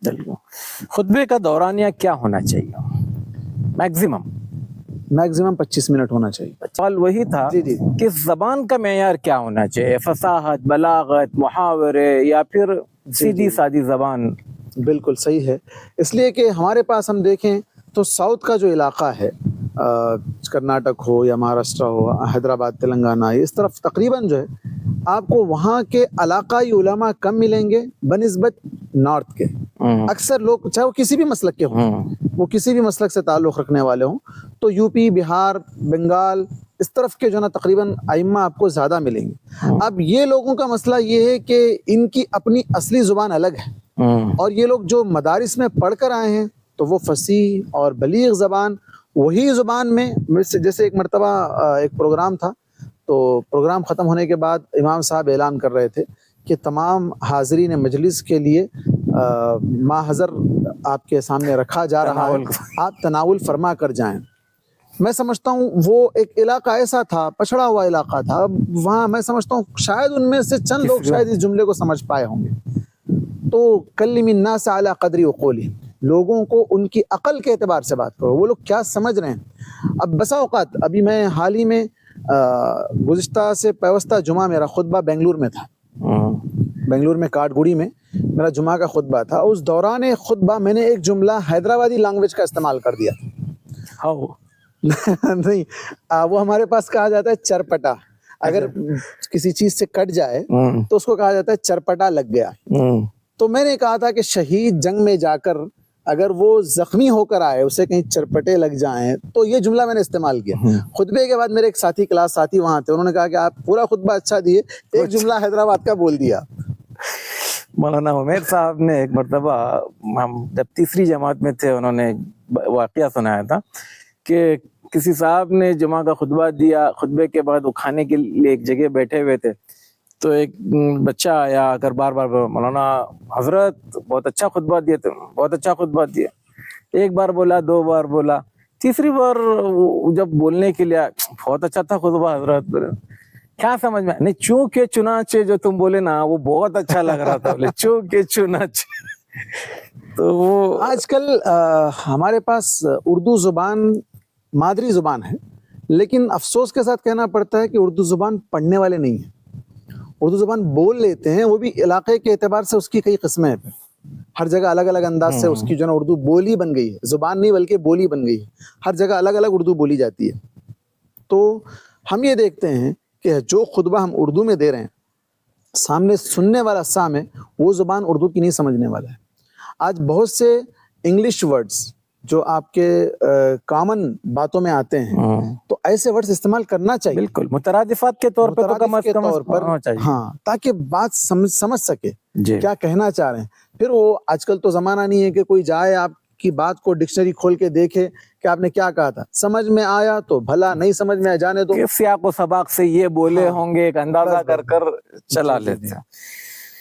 خطبے کا دورانیہ کیا ہونا چاہیے میکزیمم 25 منٹ ہونا چاہیے. سوال وہی تھا جی کہ زبان کا معیار کیا ہونا چاہیے، فصاحت، بلاغت، محاورے، یا پھر سیدھی سادی زبان؟ بالکل صحیح ہے. اس لیے کہ ہمارے پاس ہم دیکھیں تو ساؤتھ کا جو علاقہ ہے، کرناٹک ہو یا مہاراشٹر ہو، حیدرآباد، تلنگانہ، اس طرف تقریباً جو ہے آپ کو وہاں کے علاقائی علماء کم ملیں گے بنسبت نارتھ کے. اکثر لوگ چاہے وہ کسی بھی مسلک کے ہوں، وہ کسی بھی مسلک سے تعلق رکھنے والے ہوں، تو یو پی، بہار، بنگال، اس طرف کے جو نا تقریباً ائمہ آپ کو زیادہ ملیں گے. اب یہ لوگوں کا مسئلہ یہ ہے کہ ان کی اپنی اصلی زبان الگ ہے، اور یہ لوگ جو مدارس میں پڑھ کر آئے ہیں تو وہ فصیح اور بلیغ زبان وہی زبان میں. جیسے ایک مرتبہ ایک پروگرام تھا، تو پروگرام ختم ہونے کے بعد امام صاحب اعلان کر رہے تھے کہ تمام حاضرین مجلس کے لیے ما حضر آپ کے سامنے رکھا جا رہا ہے، آپ تناول فرما کر جائیں. میں سمجھتا ہوں وہ ایک علاقہ ایسا تھا، پچھڑا ہوا علاقہ تھا، وہاں میں سمجھتا ہوں شاید ان میں سے چند لوگ شاید اس جملے کو سمجھ پائے ہوں گے. تو کلم الناس علی قدر عقولہم، لوگوں کو ان کی عقل کے اعتبار سے بات کرو، وہ لوگ کیا سمجھ رہے ہیں. اب بسا اوقات ابھی میں حال ہی میں گزشتہ سے پیوستہ جمعہ میرا خطبہ بنگلور میں تھا، بنگلور میں کاٹ گوڑی میں میرا جمعہ کا خطبہ تھا. اس دوران خطبہ میں نے ایک جملہ حیدرآبادی لینگویج کا استعمال کر دیا. نہیں، وہ ہمارے پاس کہا جاتا ہے چرپٹا. اگر کسی چیز سے کٹ جائے تو اس کو کہا جاتا ہے چرپٹا لگ گیا. تو میں نے کہا تھا کہ شہید جنگ میں جا کر اگر وہ زخمی ہو کر آئے، اسے کہیں چرپٹے لگ جائیں، تو یہ جملہ میں نے استعمال کیا. خطبے کے بعد میرے ایک ساتھی، کلاس ساتھی وہاں تھے، انہوں نے کہا کہ آپ پورا خطبہ اچھا دیے، ایک جملہ حیدرآباد کا بول دیا. مولانا عمیر صاحب نے ایک مرتبہ، ہم جب تیسری جماعت میں تھے، انہوں نے واقعہ سنایا تھا کہ کسی صاحب نے جمعہ کا خطبہ دیا، خطبے کے بعد وہ کھانے کے لیے ایک جگہ بیٹھے ہوئے تھے، تو ایک بچہ آیا کر بار بار مولانا حضرت بہت اچھا خطبہ دیے تھے، بہت اچھا خطبہ دیا. ایک بار بولا، دو بار بولا، تیسری بار جب بولنے کے لیے بہت اچھا تھا خطبہ حضرت، کیا سمجھ میں نہیں، چونکہ چنانچہ جو تم بولے نا وہ بہت اچھا لگ رہا تھا، بولے چونکہ چنانچہ. تو وہ آج کل ہمارے پاس اردو زبان مادری زبان ہے، لیکن افسوس کے ساتھ کہنا پڑتا ہے کہ اردو زبان پڑھنے والے نہیں ہیں. اردو زبان بول لیتے ہیں، وہ بھی علاقے کے اعتبار سے اس کی کئی قسمیں ہیں. ہر جگہ الگ الگ انداز سے اس کی جو نا اردو بولی بن گئی ہے، زبان نہیں بلکہ بولی بن گئی ہے. ہر جگہ الگ الگ اردو بولی جاتی ہے. تو ہم یہ دیکھتے ہیں کہ جو خطبہ ہم اردو میں دے رہے ہیں، سامنے سننے والا سامع وہ زبان اردو کی نہیں سمجھنے والا ہے. آج بہت سے انگلش ورڈز جو آپ کے کامن باتوں میں آتے ہیں، تو ایسے ورڈز استعمال کرنا چاہیے، بالکل مترادفات کے طور پہ تو کم از کم ہونا چاہیے، ہاں، تاکہ بات سمجھ سکے جی کیا کہنا چاہ رہے ہیں. پھر وہ آج کل تو زمانہ نہیں ہے کہ کوئی جائے آپ کی بات کو ڈکشنری کھول کے دیکھے کہ آپ نے کیا کہا تھا، سمجھ میں آیا تو بھلا، نہیں سمجھ میں جانے دو. سیاق و سباق سے یہ بولے ہوں گے، ایک اندازہ کر کر چلا لیتے ہیں.